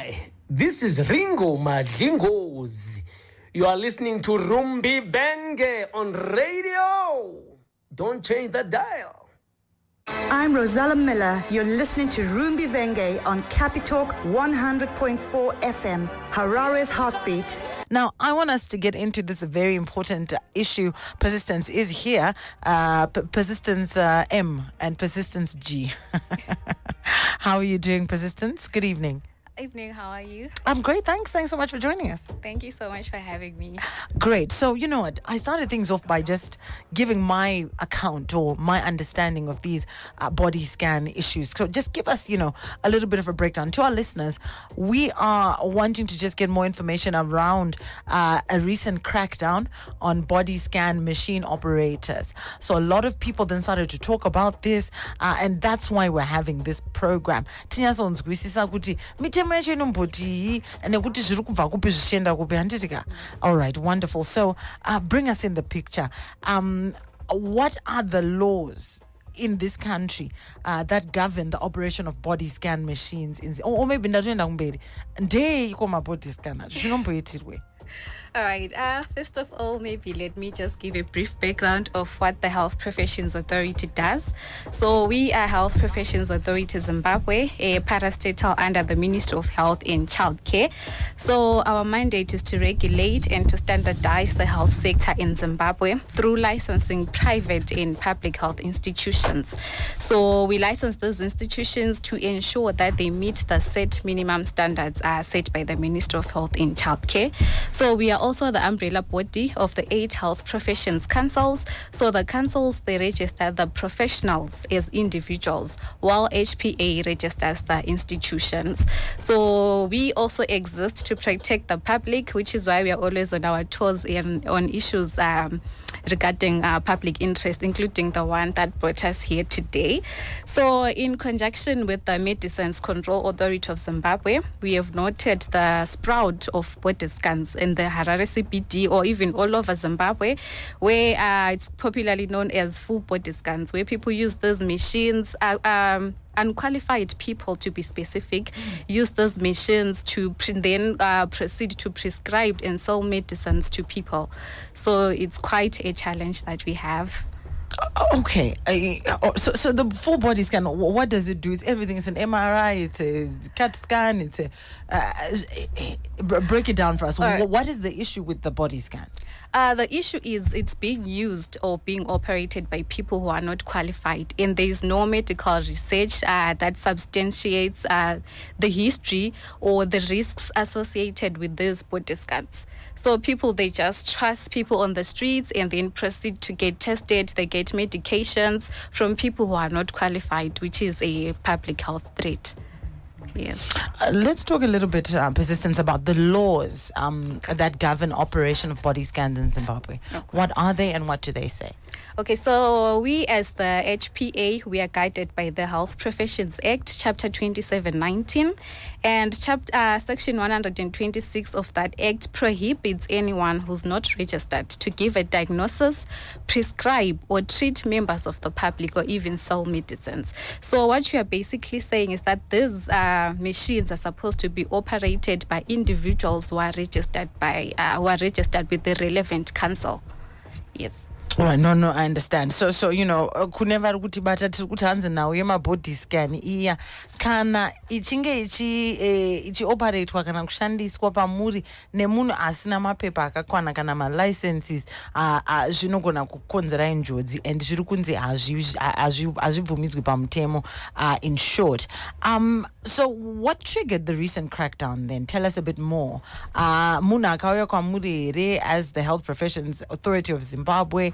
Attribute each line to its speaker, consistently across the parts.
Speaker 1: Hi, this is Ringo Majingos. You are listening to Rumbi Benge on radio. Don't change the dial.
Speaker 2: I'm Rosella Miller. You're listening to Rumbi Venge on Capitalk 100.4 FM, Harare's heartbeat.
Speaker 3: Now, I want us to get into this very important issue. Persistence is here. Persistence M and persistence G. How are you doing, Persistence? Good evening.
Speaker 4: Evening, how are you?
Speaker 3: I'm great, thanks. Thanks so much for joining us.
Speaker 4: Thank you so much for having me.
Speaker 3: Great. So, you know what? I started things off by just giving my account or my understanding of these body scan issues. So just give us, a little bit of a breakdown. To our listeners, we are wanting to just get more information around a recent crackdown on body scan machine operators. So a lot of people then started to talk about this, and that's why we're having this program. All right, wonderful. So bring us in the picture. What are the laws in this country that govern the operation of body scan machines or maybe
Speaker 4: All right. First of all, maybe let me just give a brief background of what the Health Professions Authority does. So we are Health Professions Authority Zimbabwe, a parastatal under the Ministry of Health and Childcare. So our mandate is to regulate and to standardize the health sector in Zimbabwe through licensing private and public health institutions. So we license those institutions to ensure that they meet the set minimum standards set by the Ministry of Health and Childcare. So we are also the umbrella body of the 8 health professions councils. So the councils, they register the professionals as individuals, while HPA registers the institutions. So we also exist to protect the public, which is why we are always on our toes on issues regarding public interest, including the one that brought us here today. So in conjunction with the Medicines Control Authority of Zimbabwe, we have noted the sprout of body scans in the Harare CBD or even all over Zimbabwe, where it's popularly known as full body scans, where people use those machines, unqualified people to be specific, use those machines to then proceed to prescribe and sell medicines to people. So it's quite a challenge that we have.
Speaker 3: Okay, so the full body scan, what does it do? It's everything. It's an MRI, it's a CAT scan, it's a break it down for us. Right. What is the issue with the body scans?
Speaker 4: The issue is it's being used or being operated by people who are not qualified, and there is no medical research that substantiates the history or the risks associated with these body scans. So people, they just trust people on the streets and then proceed to get tested. They get medications from people who are not qualified, which is a public health threat. Yes.
Speaker 3: Let's talk a little bit, Persistence, about the laws that govern operation of body scans in Zimbabwe. Okay. What are they and what do they say?
Speaker 4: Okay, so we as the HPA, we are guided by the Health Professions Act, Chapter 2719, and Section 126 of that Act prohibits anyone who's not registered to give a diagnosis, prescribe, or treat members of the public or even sell medicines. So what you are basically saying is that these machines are supposed to be operated by individuals who are registered with the relevant council. Yes.
Speaker 3: All right, no, I understand. So kunevari kuti bata tiri kuti hanzi nawo yemabody scan iya kana ichinge ichioperatwa kana kushandiswa pamuri nemunhu asina mapepa akakwana kana malicenses zvinogona kukonzerai njodzi and zviri kunzi hazvibvumidzwi pamutemo in short. So what triggered the recent crackdown then? Tell us a bit more. Munhu akauya kwamuri here as the Health Professions Authority of Zimbabwe,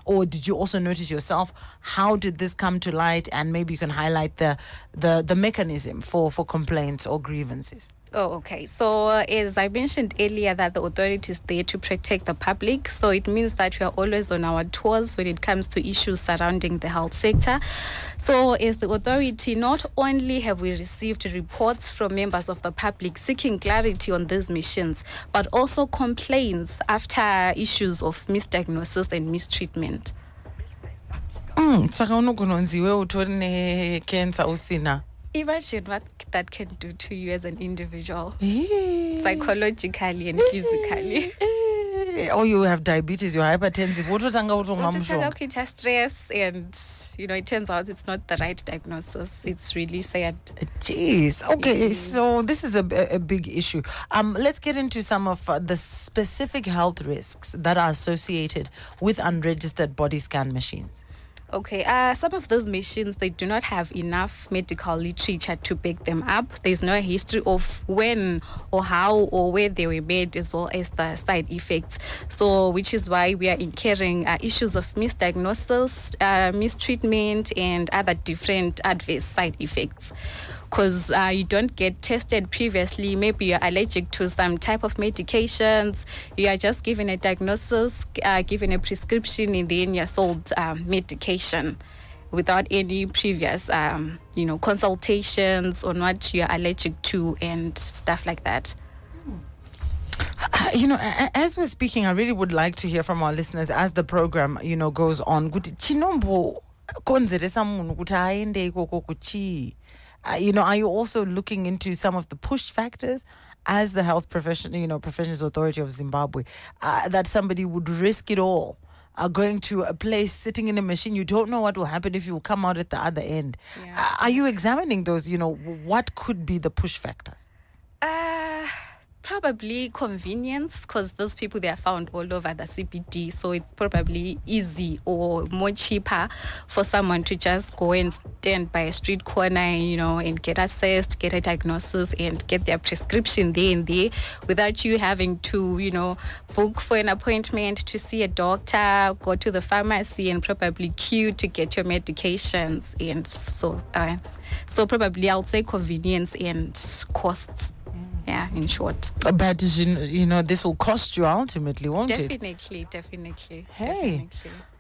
Speaker 3: or did you also notice yourself? How did this come to light? And maybe you can highlight the mechanism for complaints or grievances.
Speaker 4: Oh, okay. So as I mentioned earlier, that the authority is there to protect the public. So it means that we are always on our toes when it comes to issues surrounding the health sector. So as the authority, not only have we received reports from members of the public seeking clarity on these machines, but also complaints after issues of misdiagnosis and mistreatment.
Speaker 3: Saka unogononziwe utori necancer usina.
Speaker 4: Imagine what that can do to you as an individual,
Speaker 3: Eh.
Speaker 4: psychologically and physically.
Speaker 3: Or you have diabetes, you're hypertensive.
Speaker 4: Kuita stress, and it turns out it's not the right diagnosis. It's really sad.
Speaker 3: Jeez. Okay, so this is a big issue. Let's get into some of the specific health risks that are associated with unregistered body scan machines.
Speaker 4: Okay, some of those machines, they do not have enough medical literature to back them up. There's no history of when or how or where they were made, as well as the side effects. So, which is why we are incurring issues of misdiagnosis, mistreatment, and other different adverse side effects. Because you don't get tested previously. Maybe you're allergic to some type of medications. You are just given a diagnosis, given a prescription, and then you're sold medication without any previous, consultations on what you're allergic to and stuff like that.
Speaker 3: As we're speaking, I really would like to hear from our listeners as the program, goes on. Are you also looking into some of the push factors as the health professions authority of Zimbabwe, that somebody would risk it all, going to a place, sitting in a machine, you don't know what will happen if you come out at the other end.
Speaker 4: Yeah.
Speaker 3: Are you examining those, what could be the push factors?
Speaker 4: Probably convenience, because those people, they are found all over the CBD, so it's probably easy or more cheaper for someone to just go and stand by a street corner, and get assessed, get a diagnosis, and get their prescription there and there, without you having to, book for an appointment to see a doctor, go to the pharmacy, and probably queue to get your medications. And so probably I would say convenience and costs. Yeah, in short.
Speaker 3: But, this will cost you ultimately, won't it?
Speaker 4: Definitely.
Speaker 3: Hey.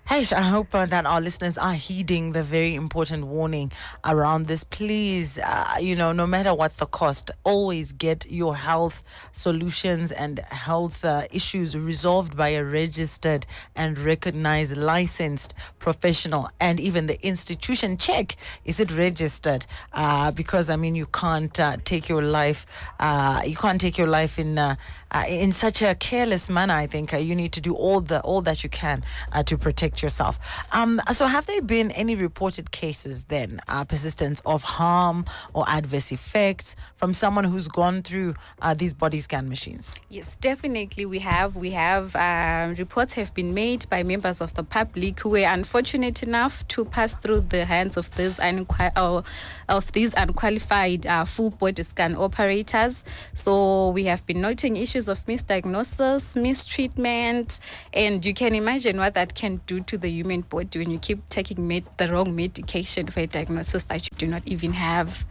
Speaker 3: Hey, I hope that our listeners are heeding the very important warning around this. Please, no matter what the cost, always get your health solutions and health issues resolved by a registered and recognized, licensed professional. And even the institution, check, is it registered? Because, you can't take your life. You can't take your life in such a careless manner. I think you need to do all that you can to protect yourself. So have there been any reported cases then, persistence of harm or adverse effects from someone who's gone through these body scan machines?
Speaker 4: Yes, definitely we have. Reports have been made by members of the public who were unfortunate enough to pass through the hands of these unqualified full body scan operators. So we have been noting issues of misdiagnosis, mistreatment, and you can imagine what that can do to the human body when you keep taking the wrong medication for a diagnosis that you do not even have.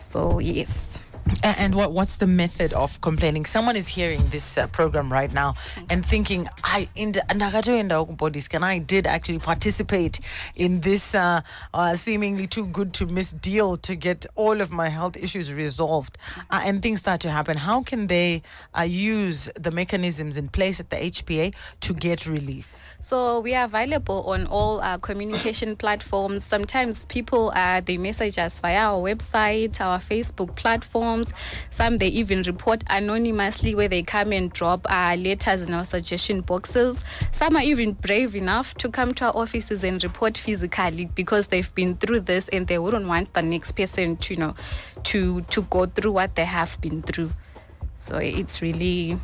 Speaker 4: So yes.
Speaker 3: And what's the method of complaining? Someone is hearing this program right now and thinking, I did actually participate in this seemingly too good to miss deal to get all of my health issues resolved, and things start to happen. How can they use the mechanisms in place at the HPA to get relief?
Speaker 4: So we are available on all communication platforms. Sometimes people, they message us via our website, our Facebook platforms. Some they even report anonymously, where they come and drop letters in our suggestion boxes. Some are even brave enough to come to our offices and report physically because they've been through this and they wouldn't want the next person to go through what they have been through. So it's really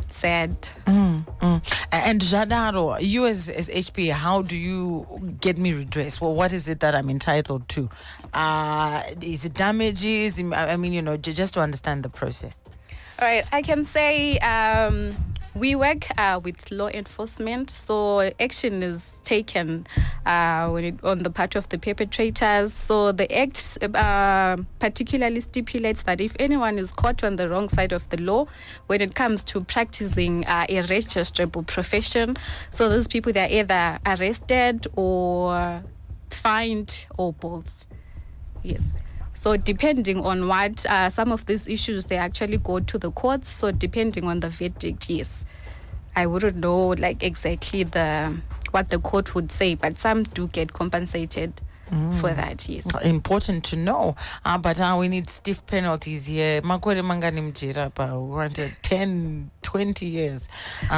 Speaker 4: sad.
Speaker 3: And Jadaro, you as HPA, how do you get me redress? Well, what is it that I'm entitled to? Is it damages? Just to understand the process.
Speaker 4: All right, I can say we work with law enforcement, so action is taken on the part of the perpetrators. So the Act particularly stipulates that if anyone is caught on the wrong side of the law when it comes to practicing a registrable profession, so those people, they're either arrested or fined or both. Yes. So depending on what some of these issues, they actually go to the courts. So depending on the verdict, yes, I wouldn't know exactly what the court would say, but some do get compensated. for that. Yes.
Speaker 3: Important to know. But we need stiff penalties here. Makore mangani mjira pa. We wanted 10, 20 years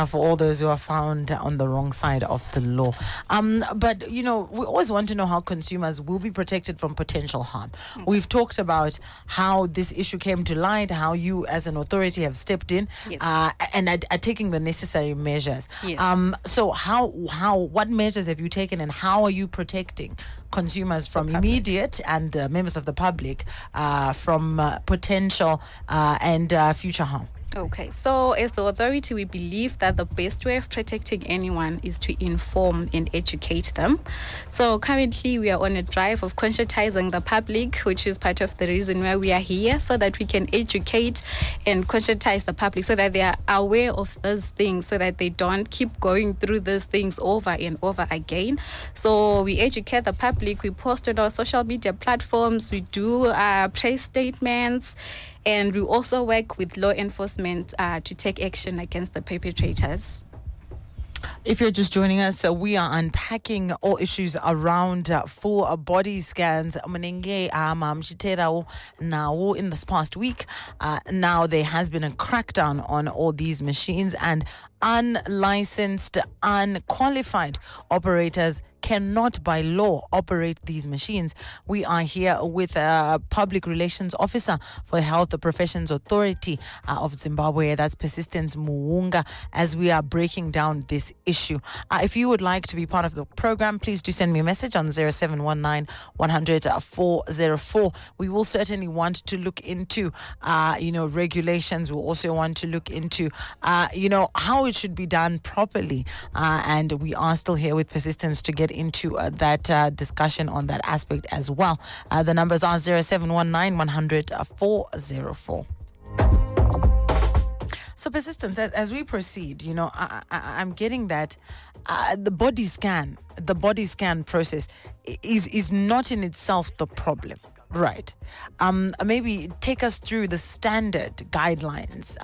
Speaker 3: for all those who are found on the wrong side of the law. But, we always want to know how consumers will be protected from potential harm. We've talked about how this issue came to light, how you as an authority have stepped in and are taking the necessary measures.
Speaker 4: Yes.
Speaker 3: So what measures have you taken, and how are you protecting consumers from immediate and members of the public from potential and future harm?
Speaker 4: Okay, so as the authority, we believe that the best way of protecting anyone is to inform and educate them. So currently we are on a drive of conscientizing the public, which is part of the reason why we are here, so that we can educate and conscientize the public so that they are aware of those things, so that they don't keep going through those things over and over again. So we educate the public, we post on our social media platforms, we do press statements, and we also work with law enforcement to take action against the perpetrators.
Speaker 3: If you're just joining us, we are unpacking all issues around full body scans. Now, in this past week, now there has been a crackdown on all these machines, and unlicensed, unqualified operators cannot by law operate these machines. We are here with a public relations officer for Health Professions Authority of Zimbabwe, that's Persistence Muwunga, as we are breaking down this issue. If you would like to be part of the program, please do send me a message on 0719 100 404. We will certainly want to look into regulations. We'll also want to look into how it should be done properly, and we are still here with Persistence to get into that discussion on that aspect as well. The numbers are 0719 100 404. So Persistence, as we proceed, I'm getting that the body scan process is not in itself the problem. Right. Maybe take us through the standard guidelines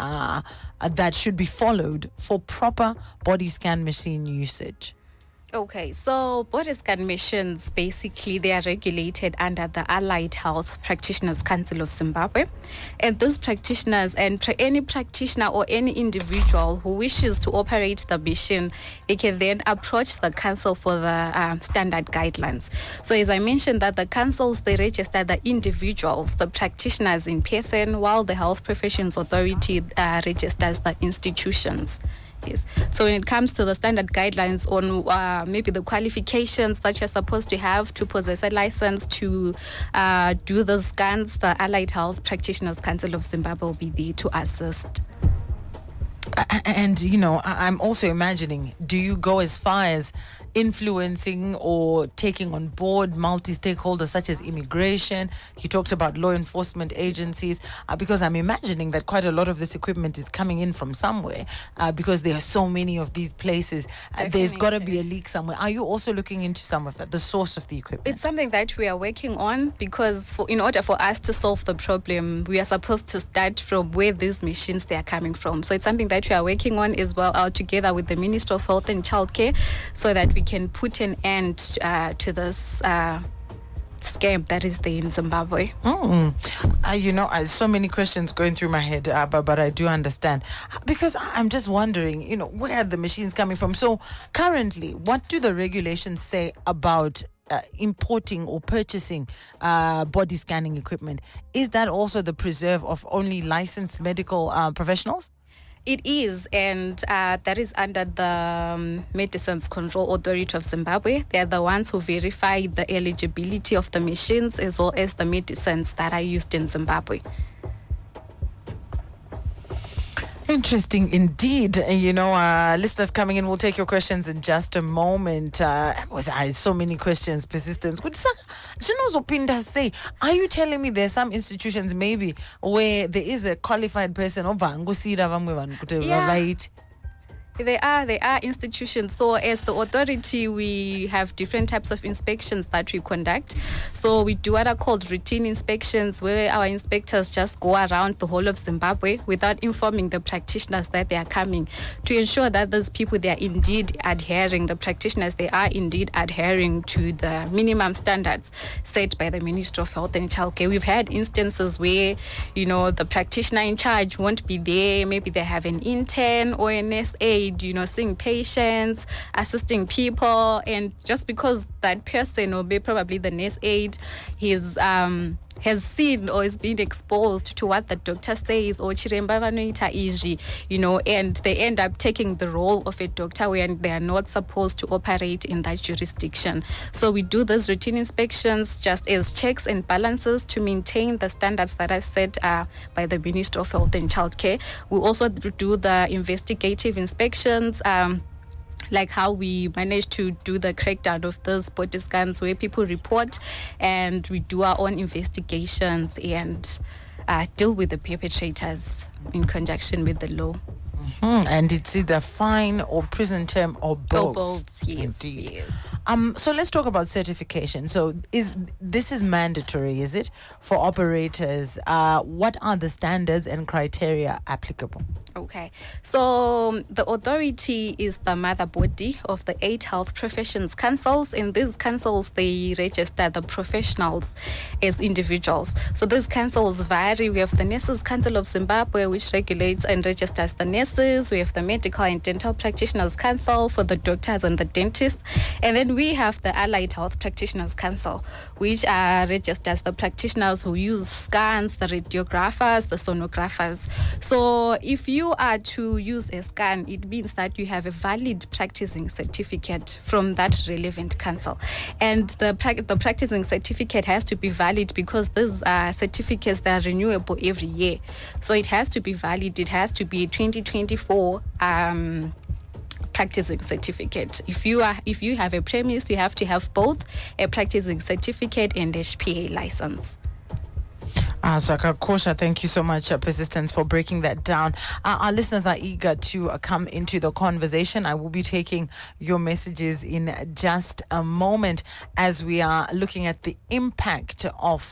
Speaker 3: that should be followed for proper body scan machine usage.
Speaker 4: Okay, so body scan machines, basically, they are regulated under the Allied Health Practitioners Council of Zimbabwe. And these practitioners, and any practitioner or any individual who wishes to operate the machine, they can then approach the council for the standard guidelines. So as I mentioned, that the councils, they register the individuals, the practitioners in person, while the Health Professions Authority registers the institutions. Yes. So when it comes to the standard guidelines on maybe the qualifications that you're supposed to have to possess a license to do the scans, the Allied Health Practitioners Council of Zimbabwe will be there to assist.
Speaker 3: And, I'm also imagining, do you go as far as influencing or taking on board multi-stakeholders such as immigration? You talked about law enforcement agencies, because I'm imagining that quite a lot of this equipment is coming in from somewhere, because there are so many of these places. There's got to be a leak somewhere. Are you also looking into some of that, the source of the equipment?
Speaker 4: It's something that we are working on, because in order for us to solve the problem, we are supposed to start from where these machines they are coming from. So it's something that we are working on as well, together with the Minister of Health and Childcare, so that we can put an end to this scam that is there in Zimbabwe.
Speaker 3: So many questions going through my head, but I do understand, because I'm just wondering, where are the machines coming from? So currently, what do the regulations say about importing or purchasing body scanning equipment? Is that also the preserve of only licensed medical professionals?
Speaker 4: It is, and that is under the Medicines Control Authority of Zimbabwe. They are the ones who verify the eligibility of the machines as well as the medicines that are used in Zimbabwe.
Speaker 3: Interesting indeed. Listeners coming in, we'll take your questions in just a moment. So many questions, Persistence. Say, are you telling me there's some institutions maybe where there is a qualified person?
Speaker 4: They are institutions. So as the authority, we have different types of inspections that we conduct. So we do what are called routine inspections, where our inspectors just go around the whole of Zimbabwe without informing the practitioners that they are coming, to ensure that those people, they are indeed adhering, the practitioners, they are indeed adhering to the minimum standards set by the Ministry of Health and Childcare. We've had instances where, the practitioner in charge won't be there. Maybe they have an intern or an SA, seeing patients, assisting people, and just because that person, or probably the nurse aide, has seen or is being exposed to what the doctor says, or chiremba vanoita izvi, and they end up taking the role of a doctor when they are not supposed to operate in that jurisdiction. So we do those routine inspections just as checks and balances to maintain the standards that are set by the Ministry of Health and Childcare. We also do the investigative inspections, like how we managed to do the crackdown of those body scans, where people report, and we do our own investigations and deal with the perpetrators in conjunction with the law.
Speaker 3: And it's either fine or prison term or both.
Speaker 4: Both, yes.
Speaker 3: Indeed.
Speaker 4: Yes.
Speaker 3: So let's talk about certification. So this is mandatory, is it, for operators? What are the standards and criteria applicable?
Speaker 4: Okay, so the authority is the mother body of the 8 health professions councils. In these councils, they register the professionals as individuals. So these councils vary. We have the Nurses Council of Zimbabwe, which regulates and registers the nurses. We have the Medical and Dental Practitioners Council for the doctors and the dentists. And then we have the Allied Health Practitioners Council, which registers the practitioners who use scans, the radiographers, the sonographers. So if you are to use a scan, it means that you have a valid practicing certificate from that relevant council. And the practicing certificate has to be valid because these certificates, they are renewable every year. So it has to be valid. It has to be 2024 practicing certificate. If you have a premise, you have to have both a practicing certificate and HPA license.
Speaker 3: Shaka Kosha, thank you so much, Persistence, for breaking that down. Our listeners are eager to come into the conversation. I will be taking your messages in just a moment as we are looking at the impact of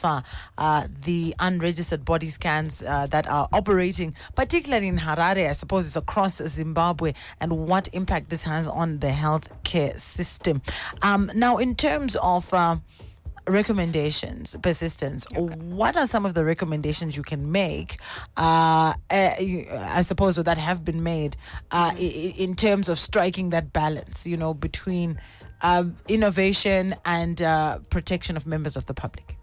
Speaker 3: the unregistered body scans that are operating, particularly in Harare. I suppose it's across Zimbabwe, and what impact this has on the healthcare system. Now, in terms of recommendations, Persistence, okay, what are some of the recommendations you can make, I suppose, that have been made in terms of striking that balance, between innovation and protection of members of the public?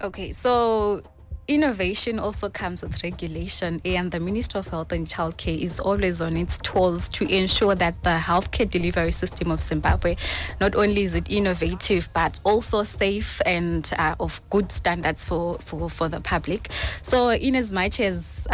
Speaker 4: Okay, so innovation also comes with regulation, and the Ministry of Health and Childcare is always on its toes to ensure that the healthcare delivery system of Zimbabwe, not only is it innovative, but also safe and of good standards for the public. So in as much as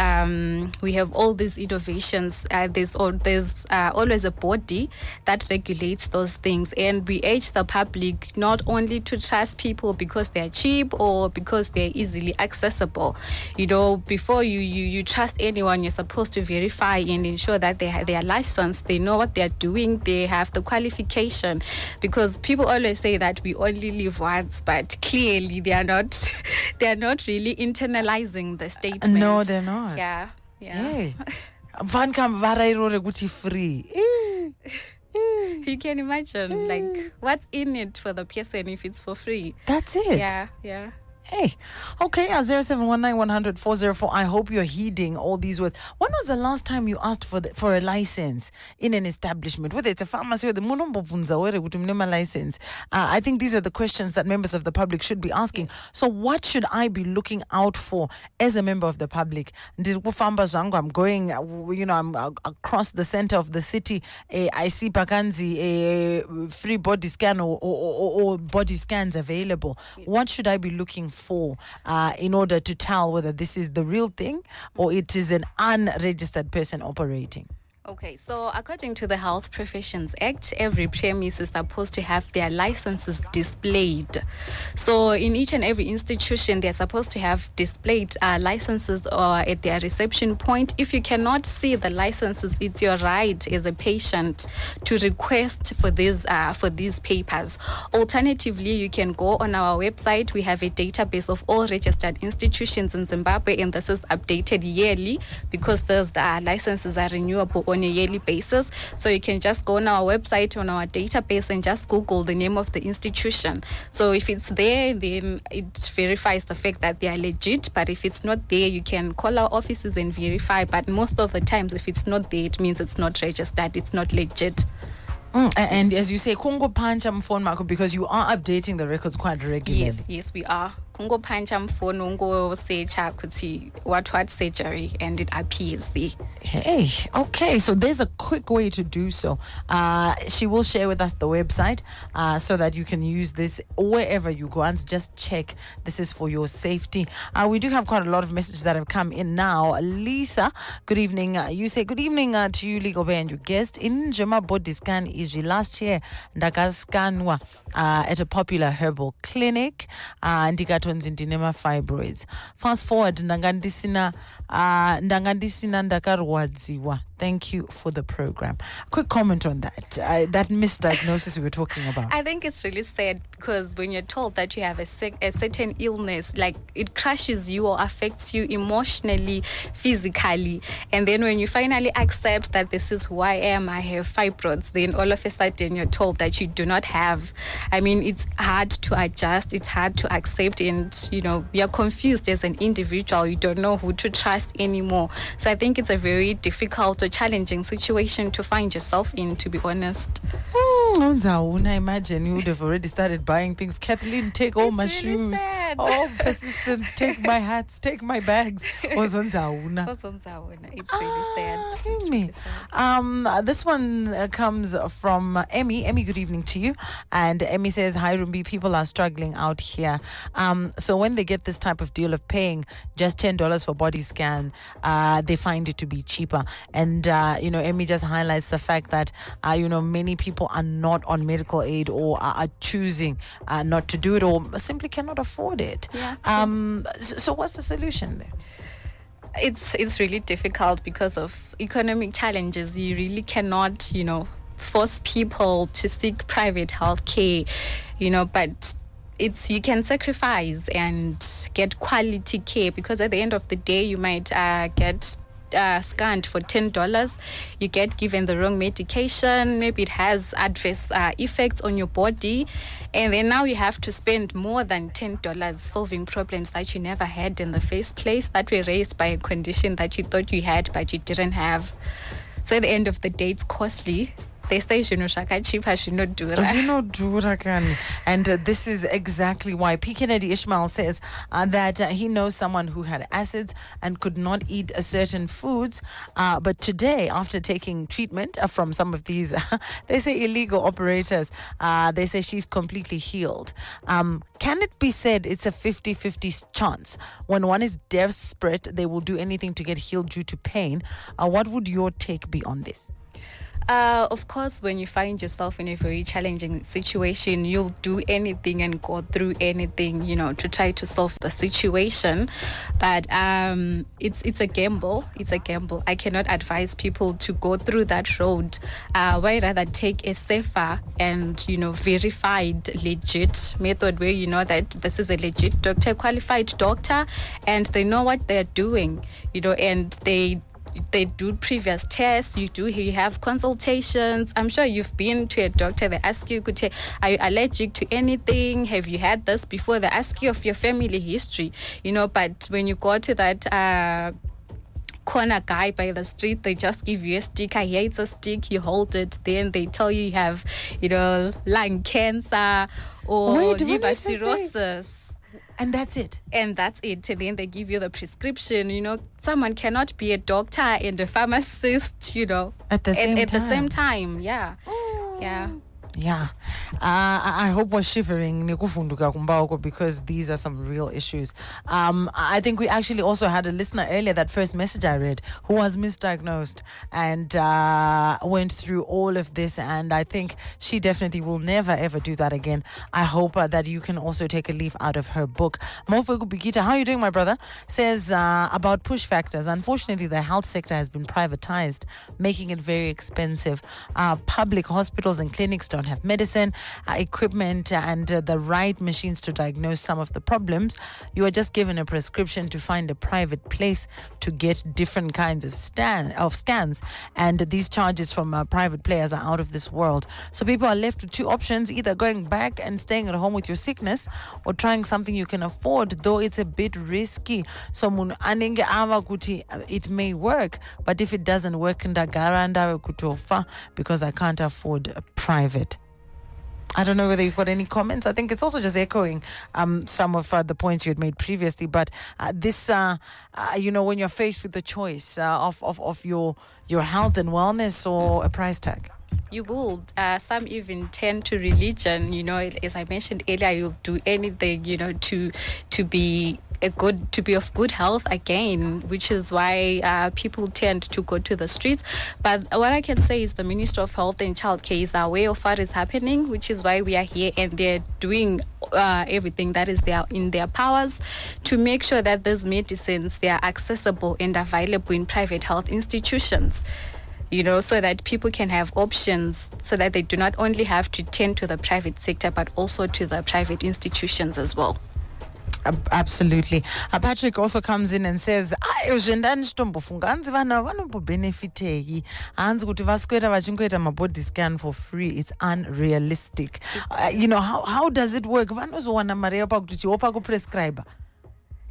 Speaker 4: we have all these innovations, there's always a body that regulates those things, and we urge the public not only to trust people because they're cheap or because they're easily accessible. Before you trust anyone, you're supposed to verify and ensure that they are licensed, they know what they're doing, they have the qualification. Because people always say that we only live once, but clearly they are not really internalizing the statement.
Speaker 3: No, they're not.
Speaker 4: Yeah.
Speaker 3: Hey. Free.
Speaker 4: You can imagine, like, what's in it for the person if it's for free?
Speaker 3: That's it.
Speaker 4: Yeah.
Speaker 3: Hey, okay, 0719100404. I hope you're heeding all these words. When was the last time you asked for a license in an establishment, whether it's a pharmacy or the license? I think these are the questions that members of the public should be asking. So what should I be looking out for as a member of the public? I'm going, I'm across the center of the city. I see Pakanzi, free body scan or body scans available. What should I be looking for in order to tell whether this is the real thing or it is an unregistered person operating?
Speaker 4: Okay, so according to the Health Professions Act, every premise is supposed to have their licenses displayed. So in each and every institution, they're supposed to have displayed licenses or at their reception point. If you cannot see the licenses, it's your right as a patient to request for these papers. Alternatively, you can go on our website. We have a database of all registered institutions in Zimbabwe, and this is updated yearly because those licenses are renewable on a yearly basis. So you can just go on our website, on our database, and just Google the name of the institution. So if it's there, then it verifies the fact that they are legit. But if it's not there, you can call our offices and verify. But most of the times, if it's not there, it means it's not registered, it's not legit.
Speaker 3: And as you say, Kongo Pancha Mfon Marco, because you are updating the records quite regularly.
Speaker 4: Yes, we are. Kongo Pancha Mfon Ungo Secha Kuti what surgery, and it appears there.
Speaker 3: Hey, okay, so there's a quick way to do so. She will share with us the website so that you can use this wherever you go and just check. This is for your safety. We do have quite a lot of messages that have come in now. Lisa, good evening. You say good evening to you, Legal Bay, and your guest. In Jema body scan is last year ndagascanwa at a popular herbal clinic ndikatonzi ndinema fibroids. Fast forward ndangandisina ndakarwadziwa. Thank you for the program. Quick comment on that that misdiagnosis we were talking about.
Speaker 4: I think it's really sad because when you're told that you have a certain illness, like it crushes you or affects you emotionally, physically, and then when you finally accept that this is who I am, I have fibroids, then all of a sudden you're told that you do not have. I mean, it's hard to adjust, it's hard to accept, and you're confused as an individual. You don't know who to trust anymore. So I think it's a very difficult or challenging situation to find yourself in, to be honest.
Speaker 3: I imagine you would have already started buying things. Kathleen, take all my shoes.
Speaker 4: Sad.
Speaker 3: Oh, persistence, take my hats, take my bags.
Speaker 4: It's really sad. It's really sad.
Speaker 3: This one comes from Emmy. Emmy, good evening to you. And Emmy says, hi, Rumbi, people are struggling out here. So when they get this type of deal of paying just $10 for body scan, they find it to be cheaper. And, Emmy just highlights the fact that, many people are not on medical aid or are choosing not to do it or simply cannot afford it.
Speaker 4: Yeah.
Speaker 3: So what's the solution there?
Speaker 4: It's really difficult because of economic challenges. You really cannot, force people to seek private health care, but you can sacrifice and get quality care, because at the end of the day you might get scanned for $10. You get given the wrong medication, maybe it has adverse effects on your body, and then now you have to spend more than $10 solving problems that you never had in the first place, that were raised by a condition that you thought you had but you didn't have. So at the end of the day, it's costly. They say cheaper should not do
Speaker 3: that. And this is exactly why P. Kennedy Ishmael says that he knows someone who had acids and could not eat certain foods. But today, after taking treatment from some of these, they say illegal operators, they say she's completely healed. Can it be said it's a 50-50 chance? When one is desperate, they will do anything to get healed due to pain. What would your take be on this?
Speaker 4: Of course, when you find yourself in a very challenging situation, you'll do anything and go through anything, to try to solve the situation. But it's a gamble. It's a gamble. I cannot advise people to go through that road. Why rather take a safer and, verified, legit method where you know that this is a legit doctor, qualified doctor, and they know what they're doing, and they do previous tests. You have consultations. I'm sure you've been to a doctor. They ask you, are you allergic to anything? Have you had this before? They ask you of your family history, but when you go to that corner guy by the street, they just give you a stick. Here it's a stick, you hold it, then they tell you have, lung cancer or liver cirrhosis.
Speaker 3: And that's it.
Speaker 4: And then they give you the prescription. Someone cannot be a doctor and a pharmacist,
Speaker 3: at the same time.
Speaker 4: At the same time, yeah. Yeah.
Speaker 3: Yeah, I hope we're shivering nekuvunduka kumbawoko, because these are some real issues. I think we actually also had a listener earlier, that first message I read, who was misdiagnosed and went through all of this, and I think she definitely will never ever do that again. I hope that you can also take a leaf out of her book. Mofuku Bikita, how are you doing, my brother? Says about push factors. Unfortunately, the health sector has been privatized, making it very expensive. Public hospitals and clinics don't have medicine, equipment, and the right machines to diagnose some of the problems. You are just given a prescription to find a private place to get different kinds of scans, and these charges from private players are out of this world. So people are left with two options: either going back and staying at home with your sickness, or trying something you can afford, though it's a bit risky. So munhu anenge ava kuti it may work, but if it doesn't work, ndagara ndave kutofa because I can't afford a private. I don't know whether you've got any comments. I think it's also just echoing some of the points you had made previously. But this, when you're faced with the choice of your health and wellness or a price tag.
Speaker 4: You will. Some even tend to religion. As I mentioned earlier, you'll do anything, to be of good health again, which is why people tend to go to the streets. But what I can say is the Minister of Health and Childcare is aware of what is happening, which is why we are here, and they're doing everything that is in their powers to make sure that these medicines, they are accessible and available in private health institutions. So that people can have options, so that they do not only have to tend to the private sector, but also to the private institutions as well.
Speaker 3: Absolutely. Patrick also comes in and says, body scan for free. It's unrealistic. How does it work?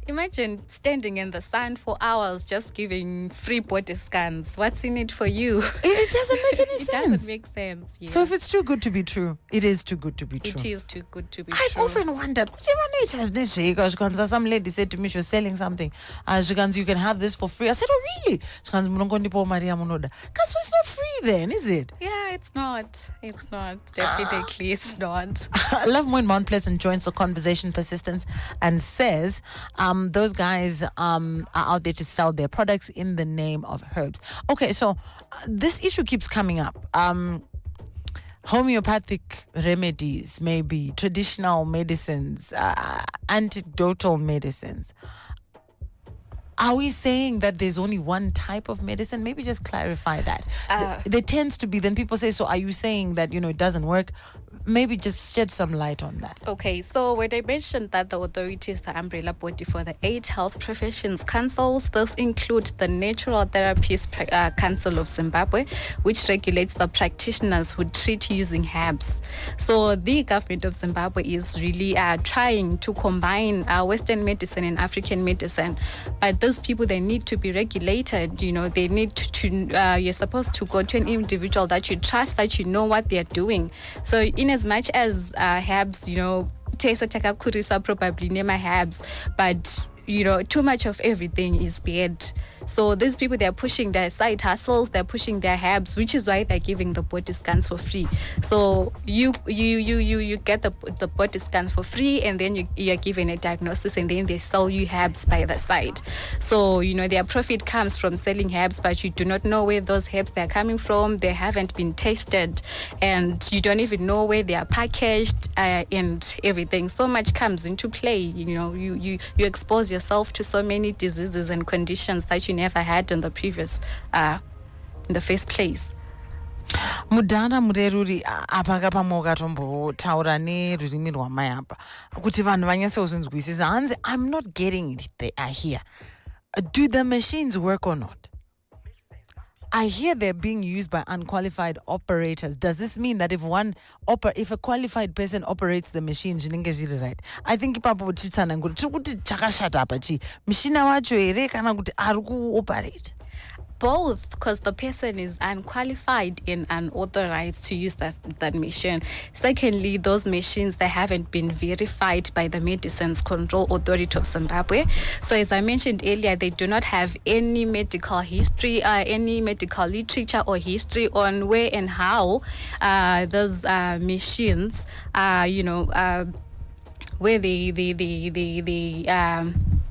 Speaker 4: Imagine standing in the sun for hours just giving free body scans. What's in it for you?
Speaker 3: It doesn't make any sense.
Speaker 4: It doesn't make sense. Yeah.
Speaker 3: So if it's too good to be true, it is too good to be true.
Speaker 4: It is too good to be
Speaker 3: I've
Speaker 4: true.
Speaker 3: often wondered, some lady said to me, she was selling something. You can have this for free. I said, oh, really? Because it's not free then, is it?
Speaker 4: Yeah, it's not. It's not. Definitely, it's not.
Speaker 3: I love when Mount Pleasant joins the conversation, Persistence, and says, those guys are out there to sell their products in the name of herbs. Okay, so this issue keeps coming up. Homeopathic remedies, maybe traditional medicines, antidotal medicines. Are we saying that there's only one type of medicine? Maybe just clarify that. There tends to be, then people say, so are you saying that, it doesn't work? Maybe just shed some light on that.
Speaker 4: Okay, so when I mentioned that the authority is the umbrella body for the 8 health professions councils, this includes the Natural Therapies Council of Zimbabwe, which regulates the practitioners who treat using herbs. So the government of Zimbabwe is really trying to combine Western medicine and African medicine. But those people, they need to be regulated. They need to you're supposed to go to an individual that you trust, that you know what they're doing. So in as much as herbs, Tesa Takakuriswa probably name herbs, but too much of everything is bad. So these people, they're pushing their side hustles, they're pushing their herbs, which is why they're giving the body scans for free. So you get the body scans for free, and then you're given a diagnosis, and then they sell you herbs by the side. So their profit comes from selling herbs, but you do not know where those herbs they're coming from. They haven't been tested, and you don't even know where they are packaged, and everything. So much comes into play. You expose yourself to so many diseases and conditions that you never had in the previous in the first place.
Speaker 3: Mudhana mureruri apa kapamwe ukatombotaura nerurimi rwamai apa kuti vanhu vanyatsozvinzwisisa hanzi I'm not getting it here. Do the machines work or not? I hear they're being used by unqualified operators. Does this mean that if a qualified person operates the machine, right? I think ipapo titsana nguri tiri kuti chakashata apa chi machine wacho here kana kuti ari kuoperate.
Speaker 4: Both, because the person is unqualified and unauthorized to use that machine. Secondly, those machines, they haven't been verified by the Medicines Control Authority of Zimbabwe. So as I mentioned earlier, they do not have any medical history, any medical literature or history on where and how those machines are, where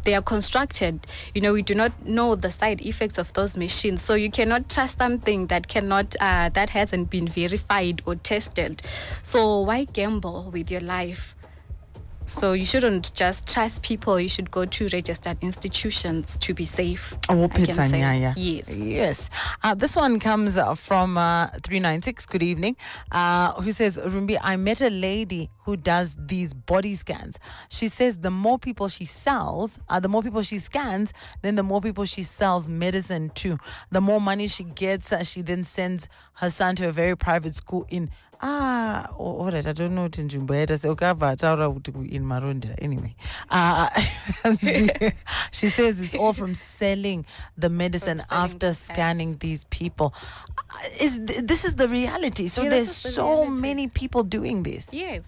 Speaker 4: they are constructed. We do not know the side effects of those machines, so you cannot trust something that that hasn't been verified or tested. So why gamble with your life? So you shouldn't just trust people. You should go to registered institutions to be safe.
Speaker 3: Yes. This one comes from 396. Good evening. Who says, Rumbi, I met a lady who does these body scans. She says the more people she sells, the more people she scans, then the more people she sells medicine to. The more money she gets, she then sends her son to a very private school in all right, I don't know what in Zimbabwe. In Marondera. Anyway, she says it's all from selling the medicine after scanning these people. This is the reality. So there's so many people doing this.
Speaker 4: Yes.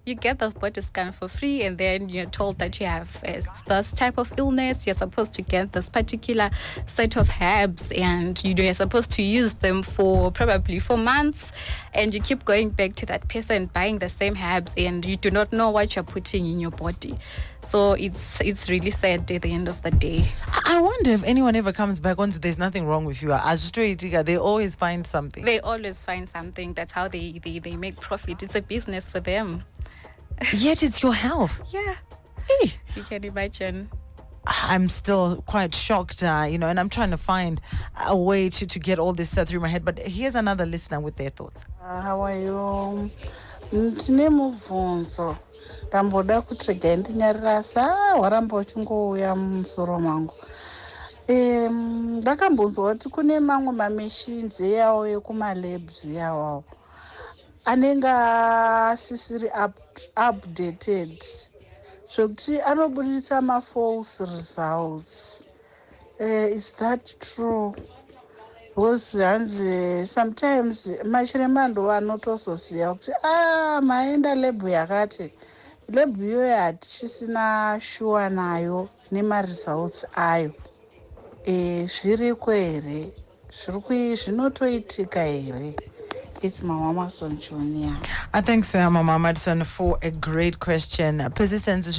Speaker 4: You get those body scans for free, and then you're told that you have this type of illness. You're supposed to get this particular set of herbs, and you're supposed to use them for probably 4 months, and you keep going back to that person buying the same herbs, and you do not know what you're putting in your body. So it's really sad at the end of the day.
Speaker 3: I wonder if anyone ever comes back onto there's nothing wrong with you. They always find something.
Speaker 4: They always find something. That's how they make profit. It's a business for them.
Speaker 3: Yet it's your health.
Speaker 4: Yeah.
Speaker 3: Hey.
Speaker 4: You can imagine.
Speaker 3: I'm still quite shocked, and I'm trying to find a way to get all this through my head. But here's another listener with their thoughts.
Speaker 5: How are you? Ndine mubvunzo. Ndamboda kutrega ndinyarasa waramba uchingouya mumusoro mangu. Ndakambonzwa kuti kune mamwe mamachines yawo ekumalabs yawo anenge asisiri updated zvokuti anobudisa false results. Is that true? Because hanzi sometimes machiremba ndo anotozoziva kuti maenda lab yakati, lab iyoyo hatichisina sure nayo nemaresults ayo. Zviriko here? Zvinotoitika here? It's Mama Mason Junior.
Speaker 3: Thanks, Mama Madison, for a great question. Persistence,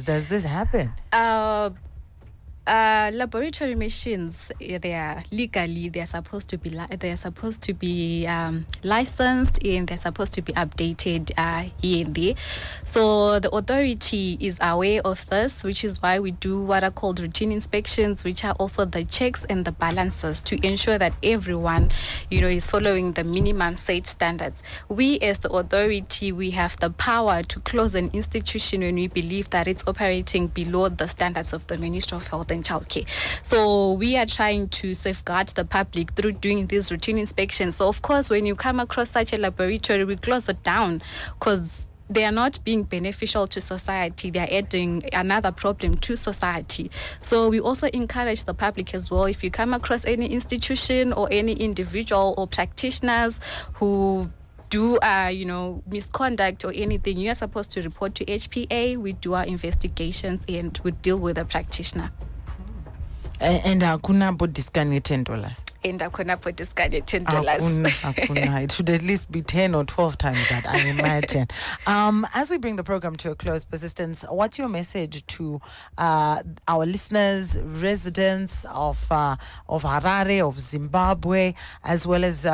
Speaker 3: does this happen?
Speaker 4: Laboratory machines, they are legally, they're supposed to be licensed, and they're supposed to be updated here and there. So the authority is aware of this, which is why we do what are called routine inspections, which are also the checks and the balances to ensure that everyone, is following the minimum set standards. We as the authority, we have the power to close an institution when we believe that it's operating below the standards of the Ministry of Health and Childcare. So we are trying to safeguard the public through doing these routine inspections. So of course, when you come across such a laboratory, we close it down because they are not being beneficial to society. They are adding another problem to society. So we also encourage the public as well. If you come across any institution or any individual or practitioners who do misconduct or anything, you are supposed to report to HPA. We do our investigations and we deal with the practitioner.
Speaker 3: And hakuna body scan $10.
Speaker 4: And hakuna body scan $10.
Speaker 3: Hakuna. It should at least be 10 or 12 times that, I imagine. As we bring the program to a close, Persistence, what's your message to our listeners, residents of Harare, of Zimbabwe, as well as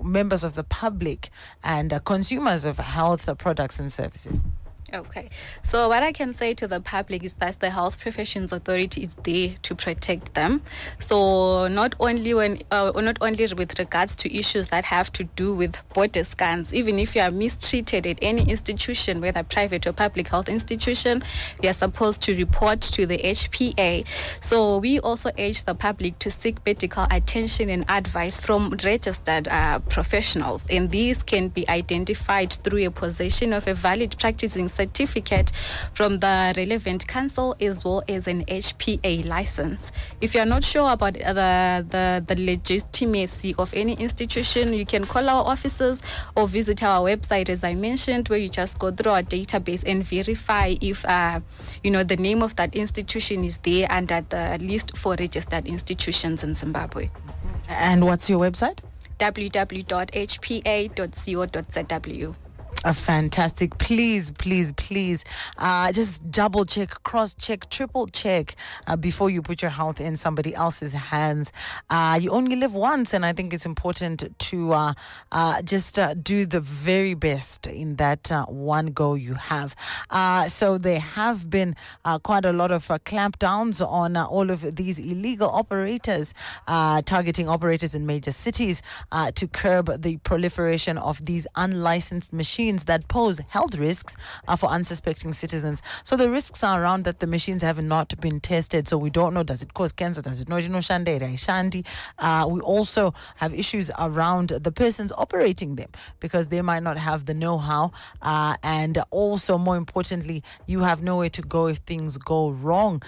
Speaker 3: members of the public and consumers of health products and services?
Speaker 4: Okay, so what I can say to the public is that the Health Professions Authority is there to protect them. So not only with regards to issues that have to do with body scans, even if you are mistreated at any institution, whether private or public health institution, you are supposed to report to the HPA. So we also urge the public to seek medical attention and advice from registered professionals, and these can be identified through a possession of a valid practicing certificate certificate from the relevant council as well as an HPA license. If you're not sure about the legitimacy of any institution, you can call our offices or visit our website, as I mentioned, where you just go through our database and verify if the name of that institution is there under the list for registered institutions in Zimbabwe.
Speaker 3: And what's your website?
Speaker 4: www.hpa.co.zw.
Speaker 3: Fantastic. Please, just double check, cross check, triple check before you put your health in somebody else's hands. You only live once, and I think it's important to just do the very best in that one go you have. So there have been quite a lot of clampdowns on all of these illegal operators, targeting operators in major cities to curb the proliferation of these unlicensed machines that pose health risks for unsuspecting citizens. So the risks are around that the machines have not been tested, so we don't know, does it cause cancer, does it not shandi. We also have issues around the persons operating them, because they might not have the know-how, and also, more importantly, you have nowhere to go if things go wrong,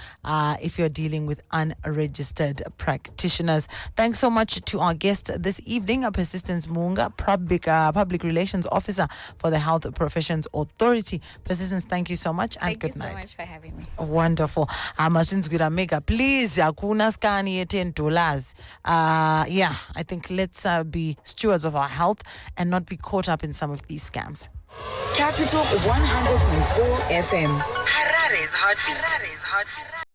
Speaker 3: if you're dealing with unregistered practitioners. Thanks so much to our guest this evening, Persistence Munga, Public Relations Officer for the Health Professions Authority. Persistence, thank you so much, and good night.
Speaker 4: Thank you so much for having me.
Speaker 3: Wonderful. Mega, please, akuna skani $10. I think let's be stewards of our health and not be caught up in some of these scams.
Speaker 6: Capitalk 100.4 FM. Harare's heartbeat.